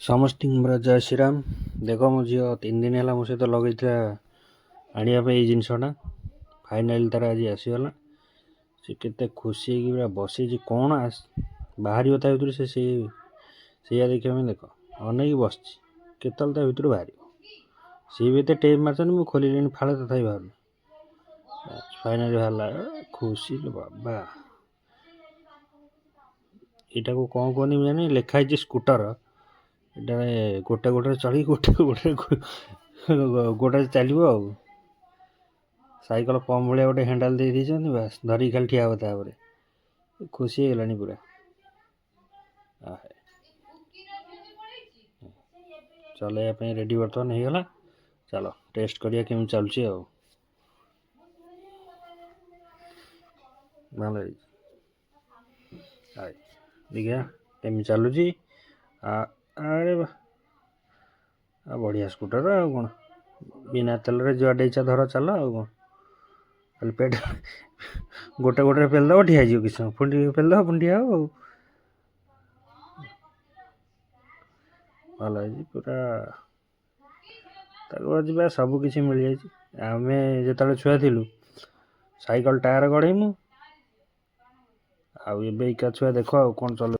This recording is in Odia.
ସମସ୍ତଙ୍କର ଜୟ ଶ୍ରୀରାମ। ଦେଖ ମୋ ଝିଅ 3 ଦିନ ହେଲା ମୋ ସହିତ ଲଗେଇଥିଲା ଆଣିବା ପାଇଁ ଏଇ ଜିନିଷଟା, ଫାଇନାଲି ତାର ଆଜି ଆସିଗଲା। ସେ କେତେ ଖୁସି ହେଇକି ପୁରା ବସିଛି, କ'ଣ ବାହାରିବ ତା ଭିତରୁ ସେ ସେଇଆ ଦେଖିବା ପାଇଁ ଦେଖ ଅନେଇକି ବସିଛି, କେତେବେଳେ ତା ଭିତରୁ ବାହାରିବ। ସିଏ ବି ଏତେ ଟେପ୍ ମାରିଛନ୍ତି, ମୁଁ ଖୋଲିଲିଣି ଫାଳେ ତଥାପି ବାହାରୁନି। ଫାଇନାଲି ବାହାରିଲା, ଖୁସି ବାବା। ଏଇଟାକୁ କ'ଣ କୁହନି ମୁଁ ଜାଣି, ଲେଖା ହେଇଛି ସ୍କୁଟର। ଏଟାରେ ଗୋଟେ ଚଢ଼ି ଗୋଟାରେ ଚାଲିବ ଆଉ। ସାଇକେଲ ପମ୍ପ ଭଳିଆ ଗୋଟେ ହ୍ୟାଣ୍ଡେଲ ଦେଇ ଦେଇଛନ୍ତି, ବାସ୍ ଧରିକି ଖାଲି ଠିଆ ହେବ ତାପରେ। ଖୁସି ହେଇଗଲାଣି ପୁରା। ଚଲେଇବା ପାଇଁ ରେଡ଼ି ବର୍ତ୍ତମାନ ହେଇଗଲା। ଚାଲ ଟେଷ୍ଟ କରିବା କେମିତି ଚାଲୁଛି ଆଉ। ଭଲ ହେଇଛି, ଦେଖିଆ କେମିତି ଚାଲୁଛି। ଆରେ ବଢ଼ିଆ ସ୍କୁଟର ଆଉ କ'ଣ, ବିନା ତେଲରେ ଯୁଆଡ଼େ ଇଚ୍ଛା ଧର ଚାଲ ଆଉ କ'ଣ। ଖାଲି ଗୋଟେରେ ପେଲିଦେବ, ଠିଆ ହେଇଯିବ କିଛି ସମୟ, ପୁଣି ଟିକେ ପେଲିଦେବ, ପୁଣି ଠିଆ ହେବ ଆଉ। ଭଲ ହେଇଛି ପୁରା। ତାକୁ ଯିବା ସବୁ କିଛି ମିଳିଯାଇଛି। ଆମେ ଯେତେବେଳେ ଛୁଆ ଥିଲୁ ସାଇକେଲ ଟାୟାର ଗଢ଼େଇମୁ, ଆଉ ଏବେ ଏକା ଛୁଆ ଦେଖ ଆଉ କ'ଣ ଚଲଉ।